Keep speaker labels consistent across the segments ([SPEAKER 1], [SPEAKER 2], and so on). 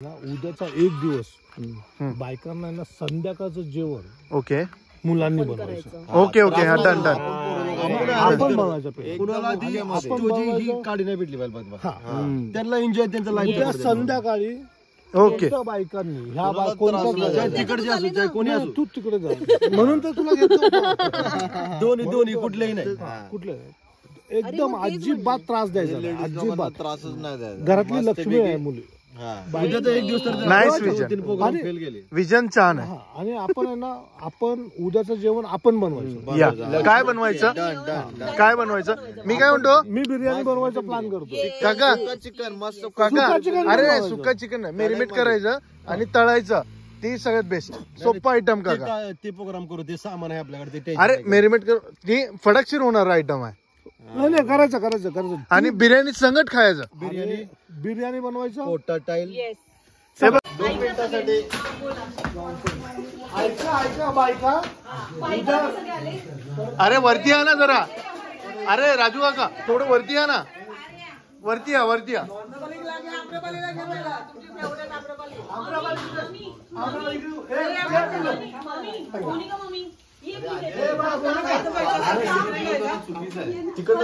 [SPEAKER 1] उद्याचा एक दिवस बायकांना ना संध्याकाळचं जेवण
[SPEAKER 2] ओके
[SPEAKER 1] मुलांनी बनवायचं.
[SPEAKER 2] ओके ओके हा डन डन.
[SPEAKER 1] आपण बनवायचं
[SPEAKER 3] कुणाला ती ही काढी नाही भेटली पाहिजे त्यांना एन्जॉय त्यांचं
[SPEAKER 1] उद्या संध्याकाळी
[SPEAKER 2] ओके
[SPEAKER 1] एकदा बायकांनी ह्या कोणत्या
[SPEAKER 3] तिकडचे असू चाहे कोणी असू
[SPEAKER 1] तू तिकडे जा म्हणून तर तुला घेतो.
[SPEAKER 3] दोन्ही कुठलेही नाही
[SPEAKER 1] कुठले एकदम अजिबात त्रास द्यायचा नाही. अजिबात
[SPEAKER 3] त्रासच नाही द्यायचा.
[SPEAKER 1] घरातली लक्ष्मी आहे मुली.
[SPEAKER 3] उद्याचा एक दिवस तर
[SPEAKER 2] नाईस विजन.
[SPEAKER 3] फेल गेले.
[SPEAKER 2] विजन छान आहे.
[SPEAKER 1] आणि आपण आहे ना आपण उद्याचं जेवण आपण बनवायचं.
[SPEAKER 2] या काय बनवायचं काय बनवायचं मी काय म्हणतो
[SPEAKER 1] मी बिर्याणी बनवायचा प्लॅन करतो.
[SPEAKER 2] काका
[SPEAKER 3] चिकन मस्त
[SPEAKER 2] काका
[SPEAKER 1] चिकन
[SPEAKER 2] अरे
[SPEAKER 1] बनवायचं.
[SPEAKER 2] सुका चिकन मॅरिनेट करायचं आणि तळायचं ते सगळ्यात बेस्ट सोपा आयटम काका.
[SPEAKER 3] ते प्रोग्राम करू ते सामान आहे आपल्याकडे ते
[SPEAKER 2] अरे मॅरिनेट कर ते फडकशीर होणार आयटम आहे.
[SPEAKER 1] नाही करायचं
[SPEAKER 2] आणि बिर्याणी संगट खायचं.
[SPEAKER 1] बिर्याणी बनवायचं.
[SPEAKER 3] पोटा टाईल
[SPEAKER 2] हे बघ.
[SPEAKER 3] 2 मिनिटासाठी
[SPEAKER 1] ऐका बायका
[SPEAKER 2] अरे वरती या ना जरा. अरे राजू काका थोडं वरती या ना. वरती या.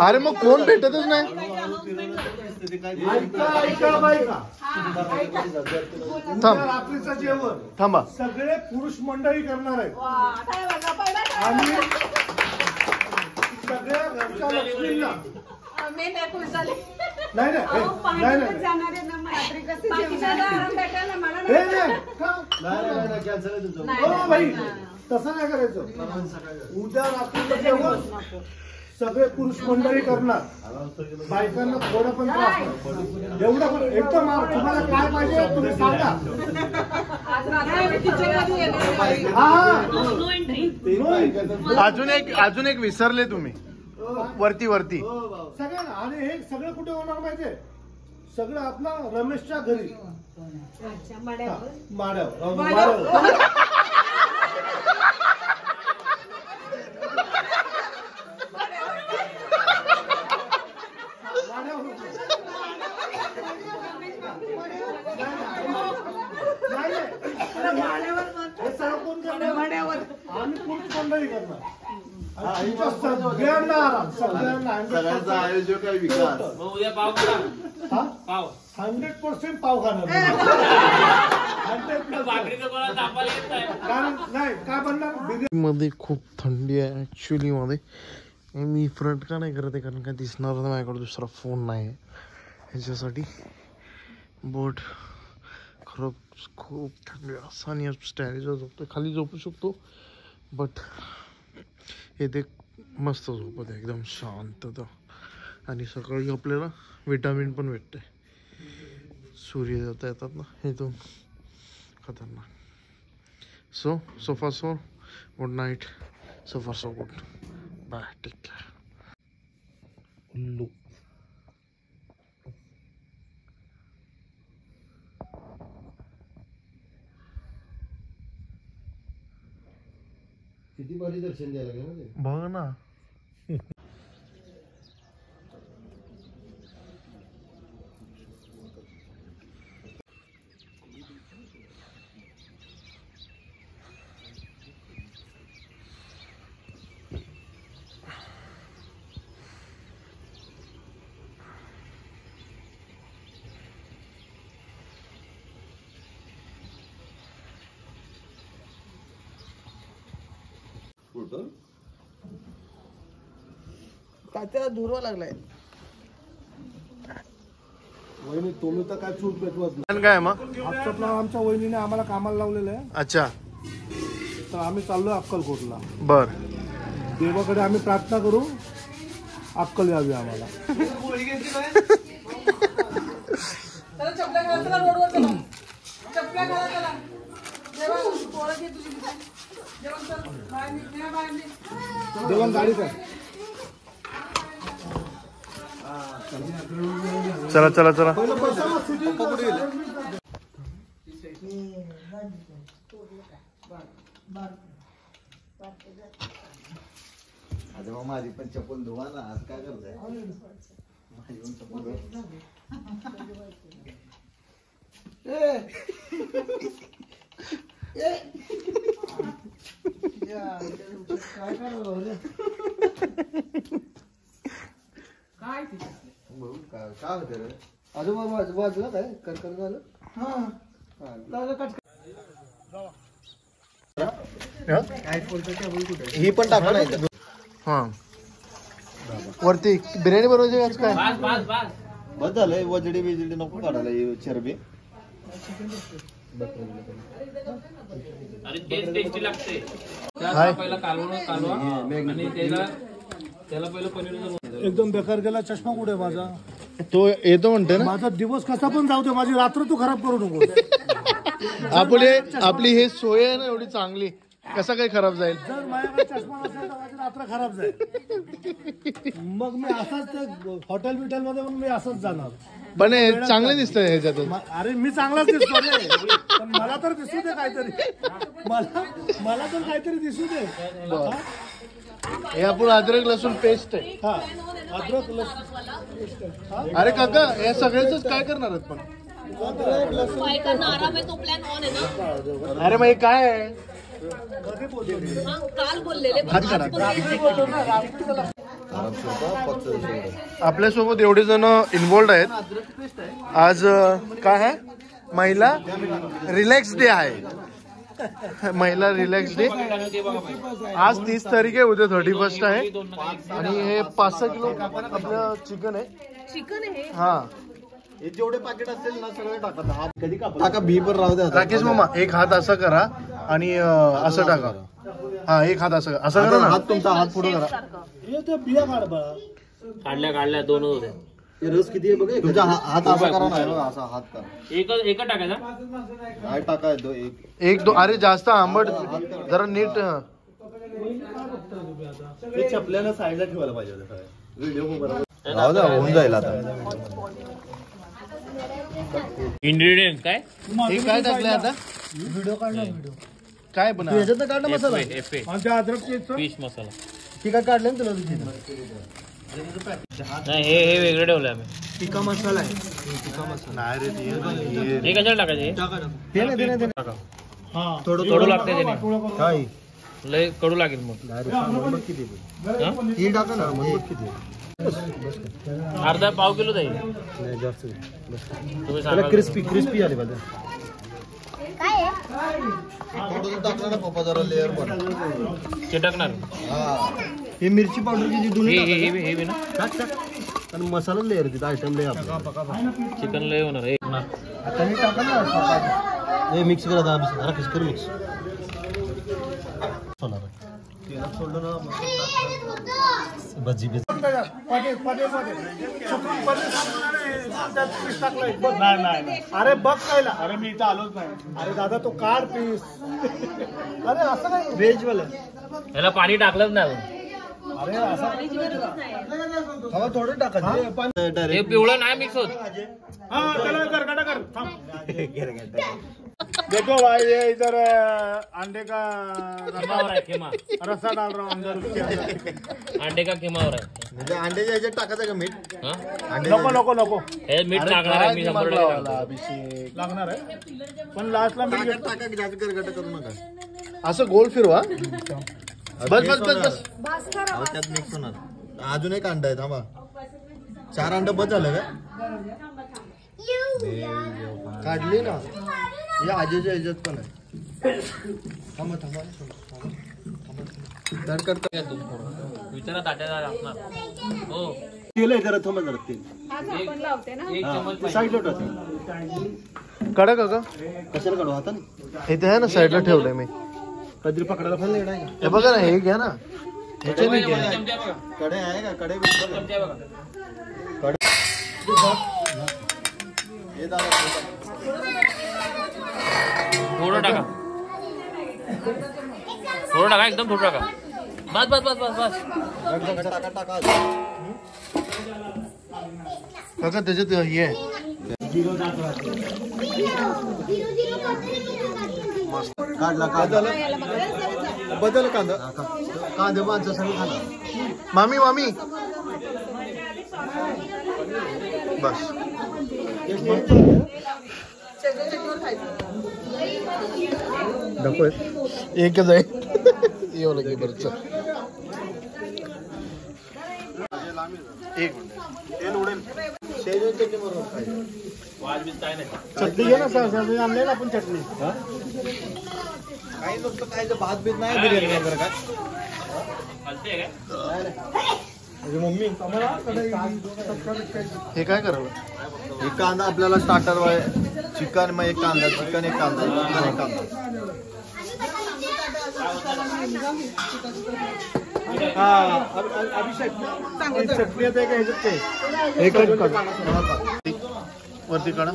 [SPEAKER 2] अरे मग कोण भेटतच नाही.
[SPEAKER 1] रात्रीचं जेवण
[SPEAKER 2] थांबा
[SPEAKER 1] सगळे पुरुष मंडळी करणार आहेत आणि सगळ्या घरच्या लक्ष्मींना नाही तसं नाही करायचं. उद्या रात्रीचं जेवण सगळे पुरुष मंडळी करणार. बायकांना थोडं पण त्रास नाही. एवढं पण एकदम तुम्हाला काय पाहिजे तुम्ही सांगा.
[SPEAKER 2] अजून एक विसरले तुम्ही. वरती
[SPEAKER 1] सगळ्यांना. आणि हे सगळं कुठे होणार माहितीये सगळं आपलं रमेशच्या घरी माड्यावर. आम्ही पुरुष मंडळी करणार. सगळ्यांना
[SPEAKER 3] आयोजक आहे विकास.
[SPEAKER 1] 100% पाव खाणार. कारण नाही काय बनणार
[SPEAKER 2] मध्ये खूप थंडी आहे ऍक्च्युली मध्ये. मी फ्रंट का नाही करत आहे कारण काय दिसणार नाही माझ्याकडे दुसरा फोन नाही आहे ह्याच्यासाठी. बोट खरंच खूप थंडी असं आणि स्टॅरीजवर झोपतो. खाली झोपू शकतो बट इथे मस्त झोपत आहे एकदम शांतता. आणि सकाळी आपल्याला विटामिन पण भेटते. सूर्य जाता येतात ना इथून खतरनाक. So far so good night. So far so good. Bye take care. उल्लू
[SPEAKER 3] किती भारी दर्शन द्यायला लागेल
[SPEAKER 2] बघ ना.
[SPEAKER 3] त्याला धुरवा लागलाय.
[SPEAKER 1] वहिनी तुम्ही तर काय चूक पेटवत नाही.
[SPEAKER 2] काय मग
[SPEAKER 1] आजचं प्लॅन आमच्या वहिनीने आम्हाला कामाला लावलेलं आहे.
[SPEAKER 2] अच्छा
[SPEAKER 1] तर आम्ही चाललोय अक्कलकोटला.
[SPEAKER 2] बर.
[SPEAKER 1] देवाकडे आम्ही प्रार्थना करू अक्कल यावी आम्हाला. देवान गाडी कर.
[SPEAKER 2] चला
[SPEAKER 3] आज मग माझी पण चप्पल धुवा ना. आज काय करताय माझी पण चप्पल काय होते रे आजोबा वाजला काय कर झालं ही पण टाका नाही
[SPEAKER 2] हा वरती बिर्याणी बनवायची आज काय
[SPEAKER 3] बस झालंय वजडी बिजडी नको काढायला ही चरबी
[SPEAKER 4] आणि तेच टेस्टी लागते. त्याला पहिला कालवा आणि त्याला पहिलं पनीर.
[SPEAKER 1] एकदम बेकार गेला. चष्मा कुठे माझा?
[SPEAKER 2] तो येतो म्हणते ना.
[SPEAKER 1] माझा दिवस कसा पण जाऊ दे, माझी रात्र तू खराब करू नको.
[SPEAKER 2] आपली हे सोय आहे ना एवढी चांगली, कसा काही खराब जाईल?
[SPEAKER 1] जर माझ्याकडे चष्मा नसेल तर माझी रात्र खराब जाईल. मग मी असाच हॉटेल बिटेल मध्ये मी असंच जाणार.
[SPEAKER 2] पण हे चांगले दिसतंय ह्याच्यातून.
[SPEAKER 1] अरे मी चांगलाच दिसतो रे, पण मला तर दिसू दे काहीतरी. मला तर काहीतरी दिसू दे.
[SPEAKER 2] हे आपण अद्रक लसूण पेस्ट आहे.
[SPEAKER 1] हा अद्रक लसूण.
[SPEAKER 2] अरे काका या सगळ्याच काय करणार आहेत पण?
[SPEAKER 5] आराम आहे तो प्लॅन ऑन आहे ना.
[SPEAKER 2] अरे मग हे काय आहे?
[SPEAKER 5] काल बोललेले
[SPEAKER 2] आपल्यासोबत एवढे जण इन्व्हॉल्ड आहेत. आज काय आहे? महिला रिलॅक्स डे आहे. महिला रिलॅक्स डे. आज 30 तारीख आहे, उद्या 31 आहे. आणि हे 5-6 किलो आपलं चिकन आहे.
[SPEAKER 5] चिकन आहे.
[SPEAKER 2] हा
[SPEAKER 3] जेवढे पाकिट असेल ना सगळे टाका. कधी टाका बी पण राहू द्या.
[SPEAKER 2] राकेश मामा एक हात असा करा आणि असं टाका. हा एक हात असं करा ना.
[SPEAKER 3] हात तुमचा हात पुढे करा.
[SPEAKER 1] बिया काढ बाळा.
[SPEAKER 4] काढल्या दोन होते.
[SPEAKER 3] रस किती आहे बघा. तुमचा हात असा करा ना, असा हात करा.
[SPEAKER 4] एक टाकायचा.
[SPEAKER 3] काय टाका
[SPEAKER 2] एक दो. अरे जास्त आंबट जरा नीट.
[SPEAKER 3] चपल्याला साईडला ठेवायला पाहिजे व्हिडिओ होऊन जाईल आता.
[SPEAKER 4] इंग्रेडियंट काय?
[SPEAKER 2] हे काय टाकलंय आता?
[SPEAKER 1] व्हिडिओ काढणार. व्हिडिओ
[SPEAKER 2] काय पण
[SPEAKER 3] याच्यात काढला मसाला.
[SPEAKER 1] आमच्या अद्रक
[SPEAKER 4] फिश मसाला.
[SPEAKER 3] ती काय काढलं ना तुला?
[SPEAKER 4] नाही हे वेगळं ठेवलं आम्ही.
[SPEAKER 3] टिक्का मसाला आहे. टिक्का मसाला
[SPEAKER 2] नाही रे
[SPEAKER 4] हे कशाला टाकायचे? कडू लागते त्याने.
[SPEAKER 3] काय
[SPEAKER 4] लय कडू लागेल मग.
[SPEAKER 3] ही टाका ना मग किती.
[SPEAKER 4] अर्धा पाव किलो जाईल.
[SPEAKER 3] नाही जास्त
[SPEAKER 4] तुम्ही
[SPEAKER 3] त्याला
[SPEAKER 4] सांगा.
[SPEAKER 3] क्रिस्पी आले पाहिजे. टाकला ना पप्पा जरा लेअर पण
[SPEAKER 4] चिटकणार.
[SPEAKER 3] ही मिरची पावडर किती दोन्ही
[SPEAKER 4] हे बी ना.
[SPEAKER 3] टाक आणि मसाला लेअर तिथं आयटम लेअर.
[SPEAKER 4] चिकन लय होणार.
[SPEAKER 3] आता मी टाका ना. हे मिक्स करा जरा कर मिक्स. सोडलं ना भजी बिजी.
[SPEAKER 1] नाही. अरे बघ कायला. अरे मी इथं आलोच नाही. अरे दादा तो काढ पीस. अरे असं नाही.
[SPEAKER 3] व्हेज वाला
[SPEAKER 4] याला पाणी टाकलंच नाही.
[SPEAKER 1] अरे असं
[SPEAKER 3] हवा थोडं टाका.
[SPEAKER 4] हे पिवळं नाही मिक्स होत.
[SPEAKER 1] हा चला कर थांब. देखो भाई ये इधर अंडे का
[SPEAKER 4] खेमावर आहे. खेमा
[SPEAKER 1] रस्सा डाल रहा हूँ अंदर.
[SPEAKER 4] अंडे का खेमावर आहे.
[SPEAKER 3] म्हणजे अंड्याच्या ह्याच्यात टाकायचं का मीठ?
[SPEAKER 1] नको
[SPEAKER 4] हे मीठ टाकणार आहे मी 100 टक्के.
[SPEAKER 2] अभिषेक
[SPEAKER 1] लागणार आहे. पण लास्टला मी
[SPEAKER 3] टाका की जास्त गरगट करू नका.
[SPEAKER 2] असं गोल फिरवा. बस
[SPEAKER 3] त्यात मिक्स होणार. अजून एक अंडा आहे थांबा. 4 अंड बस झालं का? काढली ना. या आजीच्या ह्याच्यात पण आहे. थांबा
[SPEAKER 4] विचारा ताट्याला लागणार. हो
[SPEAKER 3] तेल आहे जरा. थांबा जरा तेल.
[SPEAKER 4] एक चमच
[SPEAKER 3] साईडला टाका.
[SPEAKER 2] काढा काका.
[SPEAKER 3] कशाला काढू हाताने?
[SPEAKER 2] इथे आहे ना साईडला ठेवलंय मी.
[SPEAKER 3] कधी पकडायला पण नाही का?
[SPEAKER 2] हे बघा ना हे घ्या ना. ह्याच्याने घ्या.
[SPEAKER 4] चमचा बघा.
[SPEAKER 3] कडे आहे का? कडे
[SPEAKER 4] चमचा बघा.
[SPEAKER 3] हे दादा
[SPEAKER 4] थोडं टाका. एकदम थोडं टाका. बस.
[SPEAKER 3] टाका.
[SPEAKER 2] काका त्याच्यात हे आहे.
[SPEAKER 3] काढला बदल कांदा माणसं सगळं खाणार.
[SPEAKER 2] मामी बस नको एकच आहे येऊ लगे बरं चल एक मिनिट
[SPEAKER 1] तेल उडेल
[SPEAKER 3] शेजवान चटणी बरोबर खायचं.
[SPEAKER 1] चटणी घे ना सर आणले ना आपण चटणी
[SPEAKER 3] काही नुसतं खायचं भात बीत नाही बिर्याणी वगैरे काय
[SPEAKER 1] मम्मी
[SPEAKER 2] हे काय करावं
[SPEAKER 3] एक कांदा आपल्याला स्टार्टर चिकन मग एक कांदा चिकन एक कांदा चिकन एक कांदा
[SPEAKER 1] हा अभिषेक चटणी आहे का ह्याच्यात ते एक
[SPEAKER 2] वरती काढा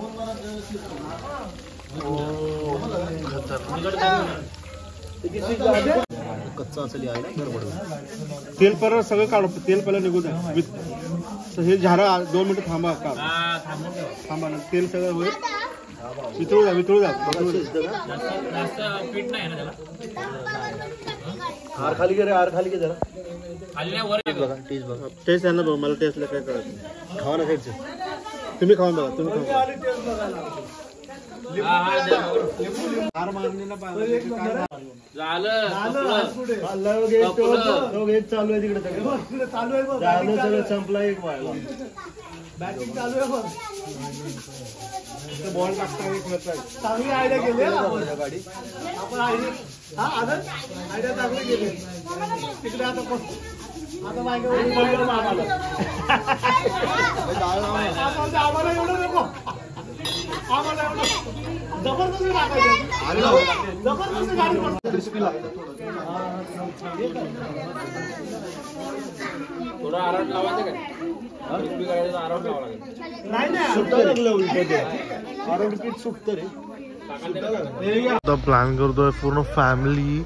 [SPEAKER 3] कच्चा असेल यायला गडबड
[SPEAKER 1] तेल परत सगळं काढ तेल पहिला निघू द्या हे झारा 2 मिनिटं थांबा काढ थांबा ना तेल सगळं होईल वितळू द्या
[SPEAKER 4] जास्त पीठ नाही ना त्याला
[SPEAKER 3] हार खाली घे रे हार खाली घे जरा
[SPEAKER 4] खाली नाही वर
[SPEAKER 3] बघा टेस्ट बघा
[SPEAKER 1] टेस्ट आहे ना बघ मला टेस्टला काय कळत
[SPEAKER 3] खावा ना खायचं
[SPEAKER 1] तुम्ही खाऊन बघा तुम्ही खाऊन हार मारणे ना
[SPEAKER 4] झालं
[SPEAKER 3] एक चालू आहे तिकडे
[SPEAKER 1] चालू आहे बघ
[SPEAKER 3] सगळं संपला एक व्हायला
[SPEAKER 1] बॅटिंग चालू आहे बघ बॉल टाकता चांगली आयडिया केली
[SPEAKER 3] गाडी
[SPEAKER 1] आपण आयडिया हा आनंद आयडिया चांगली केली तिकडे आता आम्हाला एवढं नको आम्हाला एवढं जबरदस्ती टाकायचं जबरदस्ती गाडी
[SPEAKER 4] थोडा आराम लावायचं काय आराम लावा लागेल
[SPEAKER 1] नाही
[SPEAKER 3] सुट्टा लागलं उलट ते आरोग्य पीठ सुटतं रे
[SPEAKER 2] आता प्लॅन करतोय पूर्ण फॅमिली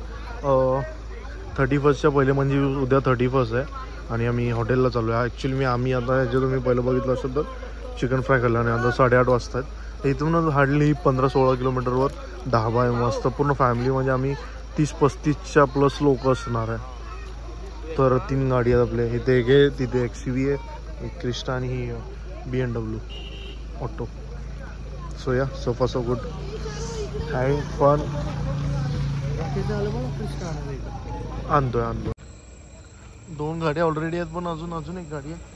[SPEAKER 2] 31च्या पहिले म्हणजे उद्या 31 आहे आणि आम्ही हॉटेलला चालू आहे ॲक्च्युली आम्ही आता जे तुम्ही पहिलं बघितलं असेल तर चिकन फ्राय खाल्लं आणि आता 8:30 वाजता आहेत इथून हार्डली 15-16 किलोमीटरवर ढाबा आहे मस्त पूर्ण फॅमिली म्हणजे आम्ही 30-35च्या प्लस लोक असणार आहे तर 3 गाडी आहेत आपल्या इथे एक आहे तिथे XUV आहे एक क्रिस्टा आणि ही BMW ऑटो सो या sofa so good having fun आणतोय 2 गाड्या ऑलरेडी आहेत पण अजून एक गाडी आहे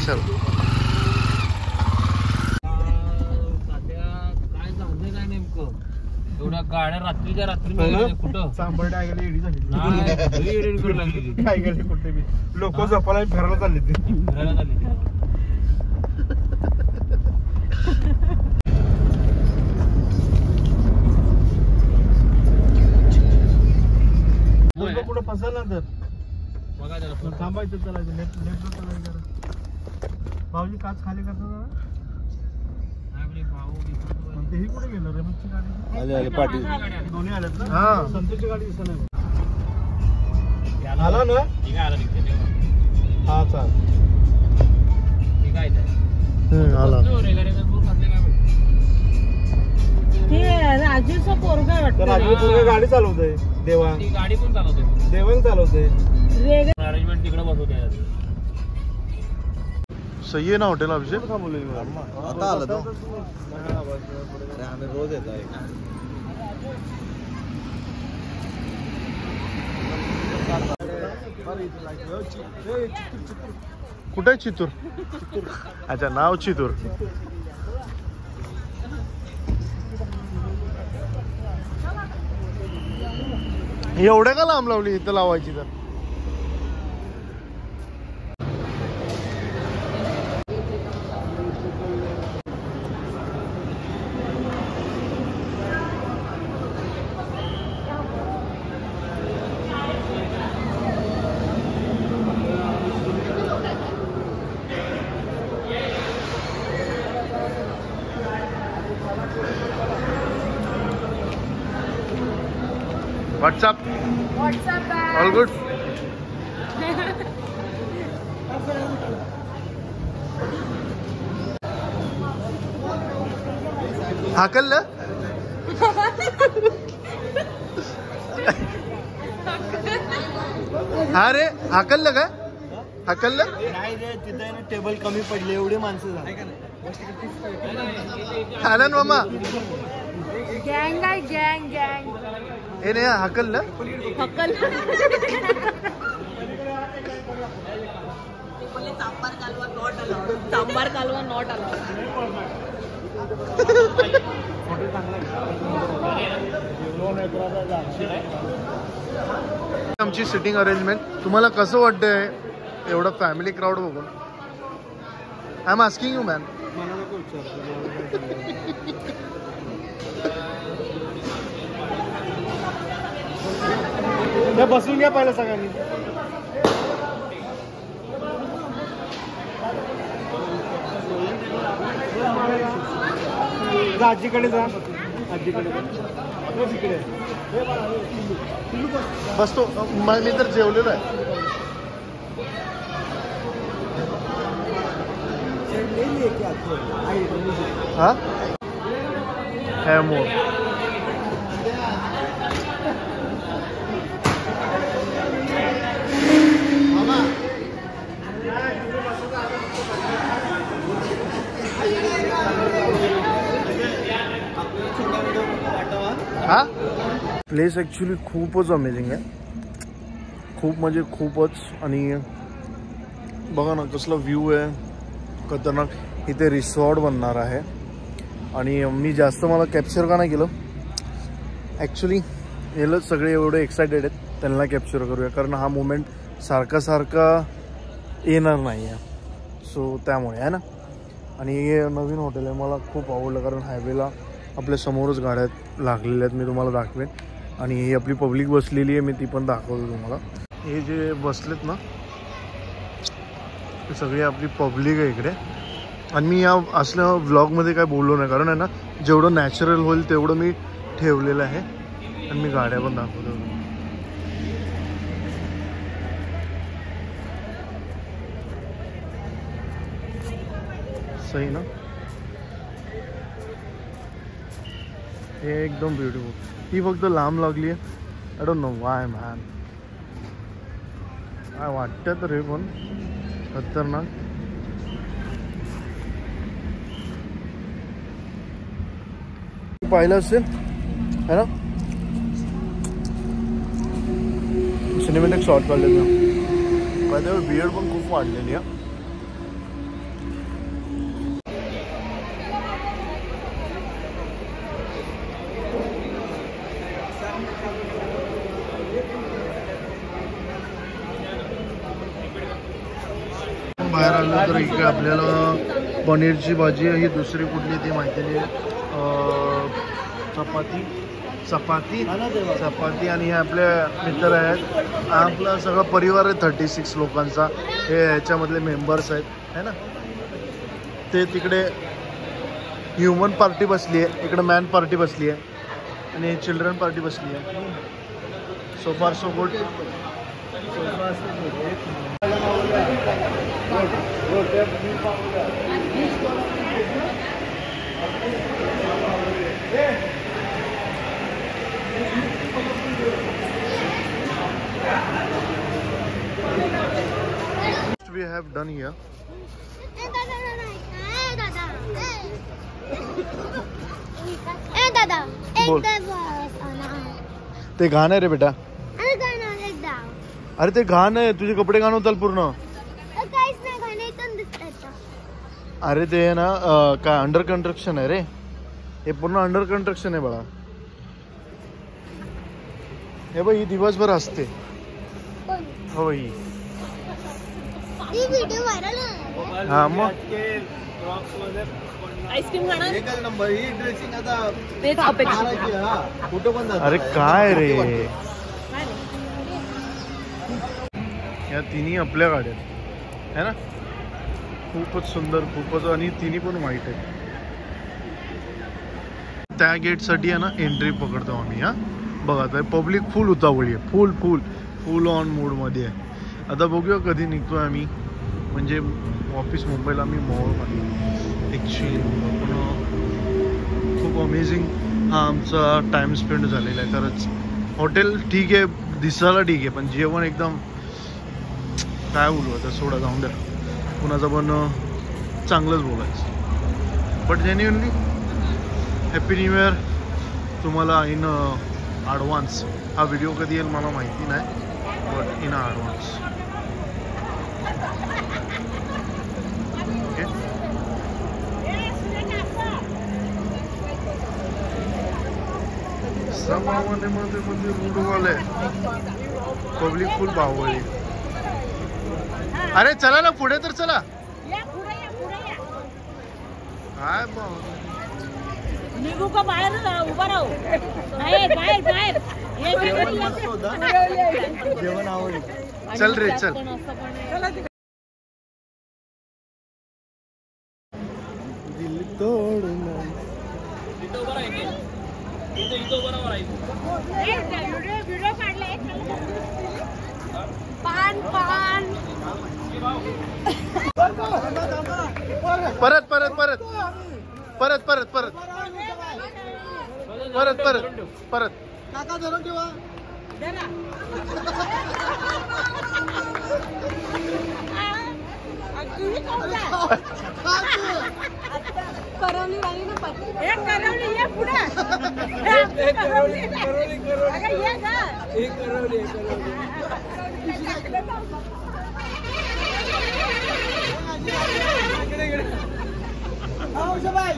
[SPEAKER 2] चल
[SPEAKER 4] काय झालं काय नेमकं एवढ्या गाड्या रात्रीच्या रात्री मिळाल्या कुठं
[SPEAKER 1] सांबर्डे ऐकायला एडी झाली
[SPEAKER 4] नाही, लई एडी करू लागली
[SPEAKER 1] ऐकायला कुठे बी लोक जपायला फिरायला चालले ते
[SPEAKER 4] फिरायला चालली ती.
[SPEAKER 1] लोक पुढे फसला तर
[SPEAKER 4] बघा जरा
[SPEAKER 1] पण थांबायचं चालायचं लेफ्ट चालायचं जरा भाऊजी काच खाली करता जरा
[SPEAKER 4] नाही आपली भाऊ
[SPEAKER 1] पण तेही कुठे गेलं रेमसची गाडी
[SPEAKER 3] आले पाटील
[SPEAKER 1] दोन्ही आल्यात ना
[SPEAKER 2] हा
[SPEAKER 1] संतोषची गाडी दिसत नाही आला ना
[SPEAKER 4] ठीक आहे आला निघते तेव्हा
[SPEAKER 1] हा चाल
[SPEAKER 4] ठीक आहे
[SPEAKER 2] आला
[SPEAKER 4] रेल्वे पूर खाल्ले काय माहिती.
[SPEAKER 5] राजूचा पोरगा
[SPEAKER 1] तर राजू पूर्ण गाडी चालवतोय देवांग
[SPEAKER 4] ती गाडी पण चालवते
[SPEAKER 1] देवांग चालवतोय
[SPEAKER 4] अरेंजमेंट तिकडे बसवते
[SPEAKER 2] सही आहे ना हॉटेल अभिषेक
[SPEAKER 3] आता आला तो अरे आम्ही रोज येतो
[SPEAKER 2] कुठे आहे चितूर अच्छा नाव चितूर एवढ्या का लांब लावली इथं लावायची तर WhatsApp. All good? हाकललं हा रे हाकललं का हाकललं
[SPEAKER 3] नाही रे तिथे टेबल कमी पडले एवढे माणसं झाले
[SPEAKER 2] आनंद मामा
[SPEAKER 5] गँग आहे गँग गँग
[SPEAKER 2] हे नाही हाकललं
[SPEAKER 5] हक्कल सांबार कालवा नॉट आला
[SPEAKER 2] आमची सिटिंग अरेंजमेंट तुम्हाला कसं वाटतंय एवढं फॅमिली क्राऊड बघून I am asking you man
[SPEAKER 1] बसून घ्या पहिलं सगळ्यांनी आजीकडे जा आजीकडे
[SPEAKER 2] बसतो मी तर जेवलेलो आहे हा मोर हा प्लेस ॲक्च्युली खूपच अमेझिंग आहे खूप म्हणजे खूपच आणि बघा ना कसला व्ह्यू आहे खतरनाक इथे रिसॉर्ट बनणार आहे आणि मी जास्त मला कॅप्चर का नाही केलं ॲक्च्युली हे सगळे एवढे एक्सायटेड आहेत त्यांना कॅप्चर करूया कारण हा मोमेंट सारखा येणार नाही आहे सो त्यामुळे आहे ना आणि हे नवीन हॉटेल आहे मला खूप आवडलं कारण हायवेला आपल्या समोरच गाड्या लागलेल्या आहेत मी तुम्हाला दाखवेन आणि ही आपली पब्लिक बसलेली आहे मी ती पण दाखवतो तुम्हाला हे जे बसलेत ना ते सगळी आपली पब्लिक आहे इकडे आणि मी या असल्या व्लॉगमध्ये काय बोललो नाही कारण आहे ना जेवढं नॅचरल होईल तेवढं मी ठेवलेलं आहे आणि मी गाड्या पण दाखवतो सही ना हे एकदम ब्युटिफुल ही फक्त लांब लागली आहे I don't know Y man काय वाटतं तर हे पण खतरनाक पाहिलं असेल है ना सिनेमॅटिक शॉट काढलेलं पाहिजे बियर्ड पण खूप वाढलेली आहे बाहेर आलो तर इकडे आपल्याला पनीरची भाजी ही दुसरी कुठली ती माहिती नाही चपाती आणि हे आपले मित्र आहेत आपला सगळा परिवार आहे 36 लोकांचा हे ह्याच्यामधले मेंबर्स आहेत है ना ते तिकडे ह्युमन पार्टी बसली आहे इकडे मॅन पार्टी बसली आहे आणि चिल्ड्रन पार्टी बसली आहे so far so good we have done here बोल ते घाण आहे रे बेटा अरे ते घाण आहे तुझे कपडे घाण होताल पूर्ण अरे ते ना काय अंडर कन्स्ट्रक्शन आहे रे हे पूर्ण अंडर कन्स्ट्रक्शन आहे बाळा हे बघ ही दिवसभर असते हो ही हा मग
[SPEAKER 5] आईस्क्रीम खाणार
[SPEAKER 3] एकच नंबर ही ड्रेसिंग आता
[SPEAKER 5] तेच अपेक्षा
[SPEAKER 3] कुठं पण
[SPEAKER 2] अरे काय रे या तिन्ही आपल्या गाड्या है ना खूपच सुंदर खूपच आणि तिन्ही पण वाईट आहे त्या गेटसाठी आहे ना एंट्री पकडतो आम्ही हा बघा आता पब्लिक फुल उतावळी आहे फुल ऑन मूडमध्ये आहे आता बघूया कधी निघतोय आम्ही म्हणजे ऑफिस मुंबईला आम्ही मॉलमध्ये ॲक्च्युली पण खूप अमेझिंग हा आमचा टाइम स्पेंड झालेला आहे खरंच. हॉटेल ठीक आहे, दिसायला ठीक आहे, पण जेवण एकदम काय बोलू आता, सोडा जाऊन द्या. कुणाचं पण चांगलंच बोलायचं. But genuinely happy new year तुम्हाला इन ॲडव्हान्स. हा व्हिडिओ कधी येईल मला माहिती नाही, बट इन ॲडव्हान्स. ओके. मध्ये रूडवाले पब्लिक फुल बाहुबली. अरे चला ना पुढे तर चला. काय
[SPEAKER 5] निघू का बाहेर उभा राहू? बाहेर बाहेर बाहेर
[SPEAKER 3] जेवण आवडेल.
[SPEAKER 2] चल रे चल. दिल तोडून
[SPEAKER 5] व्हिडिओ काढलाय. पान पान
[SPEAKER 2] परत परत परत परत परत परत परत परत परत.
[SPEAKER 3] काका धरून ठेवा.
[SPEAKER 5] करवली वाली ना पत्ती. एक करवली ये पुढे. करवली करवली अगं ये ग. एक करवली एक करवली.
[SPEAKER 3] आओ सबाई.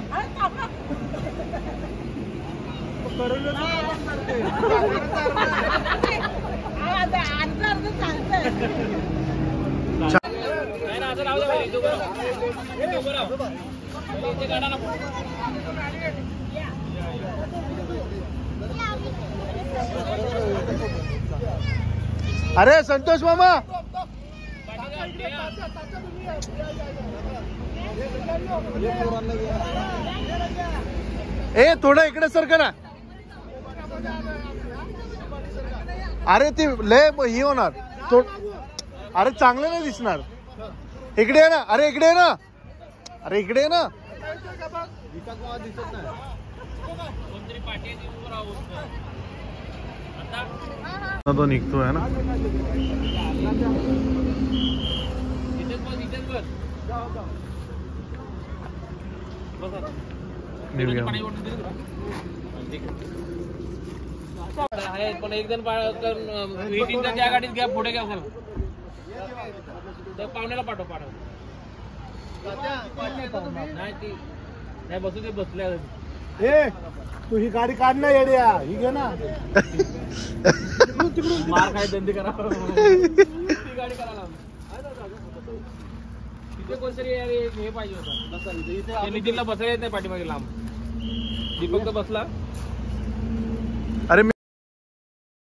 [SPEAKER 2] अरे संतोष मामा, ए थोडं इकडे सरका ना. अरे ती लय ही होणार. अरे चांगलं नाही दिसणार. इकडे आहे ना. अरे इकडे आहे ना. अरे इकडे आहे ना. तो निघतोय ना.
[SPEAKER 4] पण एक जण मीटिंगच्या त्या गाडीत घ्या, पुढे घ्या. तर पाहुण्याला पाठव पाठव. नाही ती नाही बसू दे. बसल्या
[SPEAKER 1] ए तू ही गाडी काढ ना येड्या. ही घे ना.
[SPEAKER 4] मार काय धंदे करा. ती गाडी करायला तिथे कोणतरी हे पाहिजे होतं. नितीनला बसायला येत नाही पाठीमागे लांब. दीपक तर बसला.